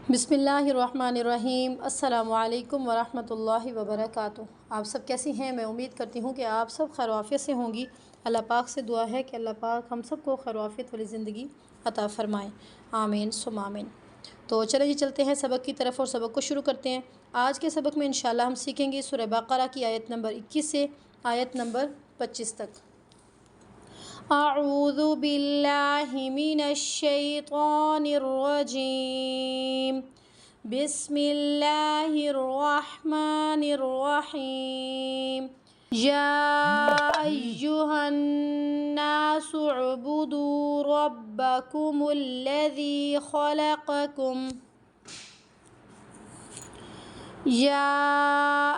بسم اللہ الرحمن الرحیم۔ السلام علیکم ورحمۃ اللہ وبرکاتہ۔ آپ سب کیسی ہیں؟ میں امید کرتی ہوں کہ آپ سب خیر و عافیت سے ہوں گی۔ اللہ پاک سے دعا ہے کہ اللہ پاک ہم سب کو خیر و عافیت والی زندگی عطا فرمائے، آمین ثم آمین۔ تو چلیں جی چلتے ہیں سبق کی طرف اور سبق کو شروع کرتے ہیں۔ آج کے سبق میں انشاءاللہ ہم سیکھیں گے سورہ بقرہ کی آیت نمبر 21 سے آیت نمبر 25 تک۔ اعوذ باللہ من الشیطان الرجیم، بسم اللہ الرحمن الرحیم۔ یا ایہا الناس اعبدوا ربکم الذی خلقکم یا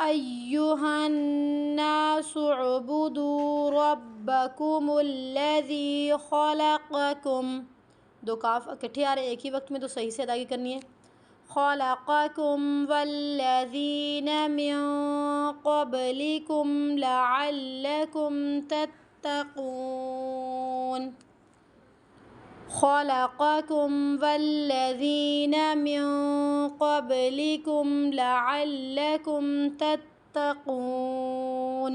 ایہا الناس اعبدوا ربکم الذی خلقکم، دو کاف اکٹھے آ رہے ایک ہی وقت میں تو صحیح سے ادائیگی کرنی ہے۔ خلقکم والذین من قبلکم لعلکم تتقون، خلقکم والذین من قبلکم لعلکم تتقون،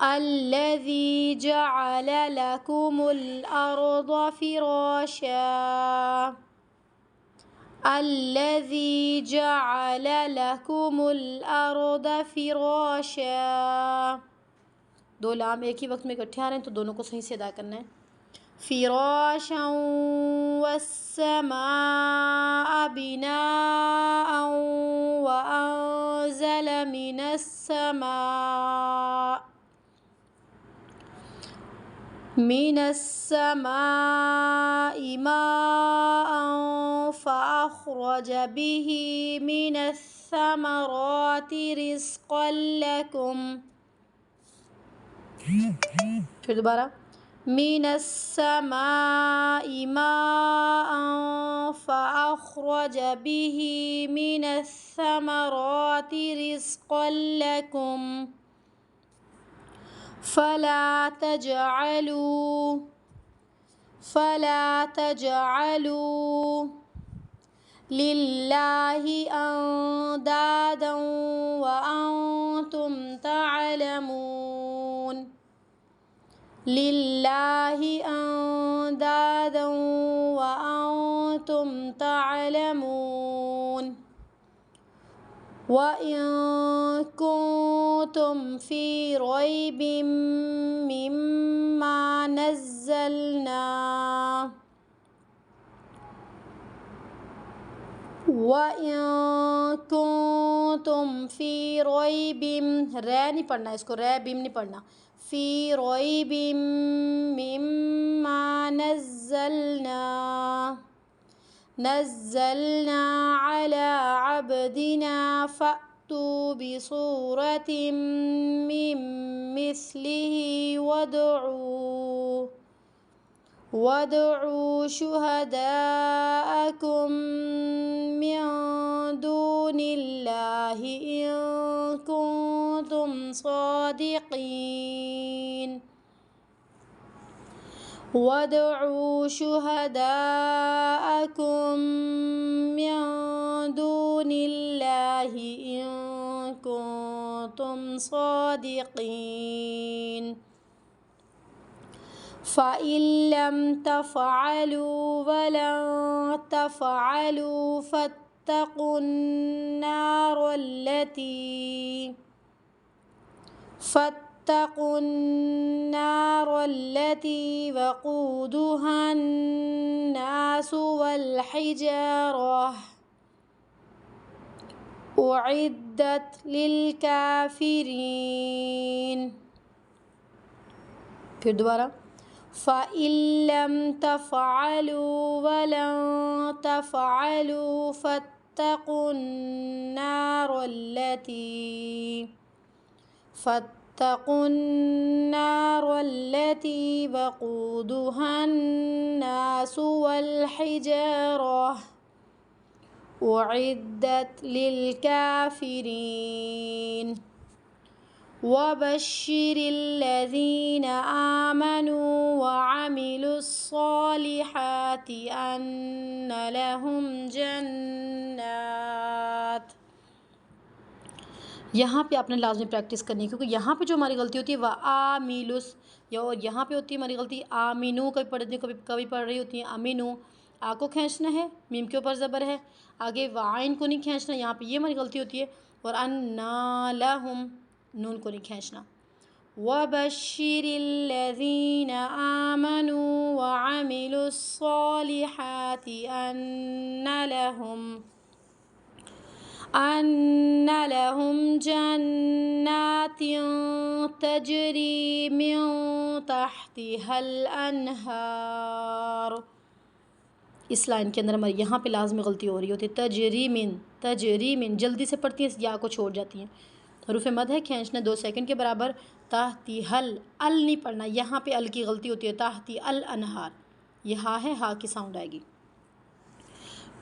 الذی جعل لکم الارض فراشا، الذی جعل لکم الارض فراشا، دو لام ایک ہی وقت میں اکٹھے آ رہے ہیں تو دونوں کو صحیح سے ادا کرنا ہے۔ فراشا والسماء بناء وأنزل من السماء ماء فأخرج به من الثمرات رزقا لكم، پھر دوبارہ من السماء ماء فأخرج به من الثمرات رزقا لكم فلا تجعلوا لله أندادا وأنتم تعلمون، لله أندادا وأنتم تعلمون، وإن كنتم في ريب مما نزلنا وَإِن كُنتُمْ فِي رَيْبٍ، ری نہیں پڑھنا اس کو، ری بیم نہیں پڑھنا، فی ریب مما نزلنا على عبدنا فأتوا بسورة من مثله وادعوا شهداءكم من دون الله إن كنتم صادقين، وادعوا شهداءكم من دون الله إن كنتم صادقين، فإن لم تفعلوا ولن تفعلوا فاتقوا النار التي وقودها الناس والحجارة أعدت للكافرين، پھر دوبارہ فَإِن لَّمْ تَفْعَلُوا وَلَن تَفْعَلُوا فَاتَّقُوا النَّارَ التي وقودها الناس والحجارة أعدت للكافرين، وبشر الذين آمنوا وعملوا الصالحات أن لهم جنات. یہاں پہ آپ نے لازمی پریکٹس کرنی ہے، کیونکہ یہاں پہ جو ہماری غلطی ہوتی ہے وہ آملس، اور یہاں پہ ہوتی ہے ہماری غلطی آمینو، کبھی پڑھ رہی ہوتی ہیں امینو، آ کو کھینچنا ہے، میم کے اوپر زبر ہے، آگے وعین کو نہیں کھینچنا، یہاں پہ یہ ہماری غلطی ہوتی ہے، اور انا لہم، نون کو نہیں کھینچنا. وَبَشِّرِ الَّذِينَ آمَنُوا وَعَمِلُوا الصَّالِحَاتِ أَنَّ لَهُمْ جَنَّاتٍ تَجْرِي مِن تَحْتِهَا الْأَنْهَارُ. اس لائن کے اندر ہماری یہاں پہ لازمی غلطی ہو رہی ہوتی ہے، تجری من جلدی سے پڑھتی ہیں، یا کو چھوڑ جاتی ہیں. حروف مد ہے، کھینچنا 2 سیکنڈ کے برابر. تحتی حل، ال نہیں پڑھنا، یہاں پہ ال کی غلطی ہوتی ہے، تحتی الانہار، یہ ہا ہے، ہا کی ساؤنڈ آئے گی.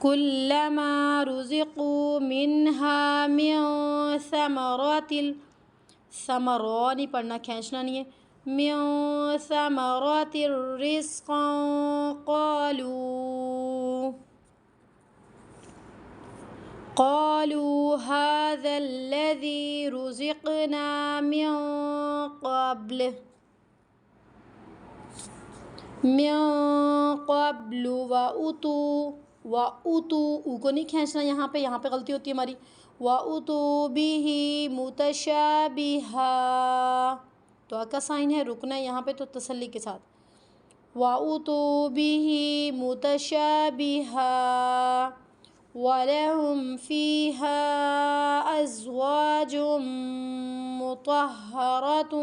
کلما رزقوا منہا من ثمرات، ثمرا نہیں پڑھنا، کھینچنا نہیں ہے، من ثمرات رزقا قالوا هذا الذي رزقنا من قبل وَأُتُوا، او کو نہیں کھینچنا یہاں پہ غلطی ہوتی ہے ہماری. وَأُتُوا بِهِ مُتَشَابِهًا، تو کا سائن ہے، رکنا ہے یہاں پہ تو تسلی کے ساتھ. وَأُتُوا بِهِ مُتَشَابِهًا وَلَهُمْ فِيهَا أَزْوَاجٌ مُطَهَّرَةٌ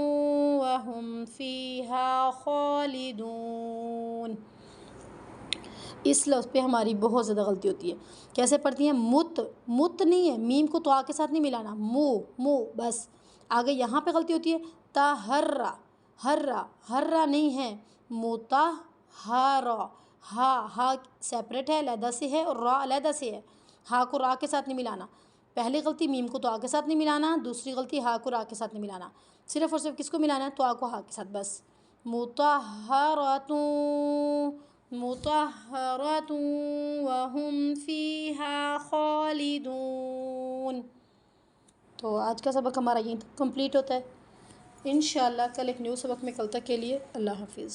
وَهُمْ فِيهَا خَالِدُونَ. اس لفظ پہ ہماری بہت زیادہ غلطی ہوتی ہے. کیسے پڑھتی ہیں؟ مت نہیں ہے، میم کو تو آ کے ساتھ نہیں ملانا، مو بس. آگے یہاں پہ غلطی ہوتی ہے، ہرا نہیں ہے، متہرا، ہا سیپریٹ ہے، علیحدہ سے ہے، اور را علیحدہ سے ہے، ہا کو را کے ساتھ نہیں ملانا. پہلی غلطی میم کو تو آ کے ساتھ نہیں ملانا، دوسری غلطی ہا کو را کے ساتھ نہیں ملانا، صرف اور صرف کس کو ملانا ہے؟ تو آ کو ہا کے ساتھ بس. مطہرۃ وہم فیہا خالدون. تو آج کا سبق ہمارا یہیں تک کمپلیٹ ہوتا ہے. انشاءاللہ کل ایک نیو سبق میں، کل تک کے لیے اللہ حافظ.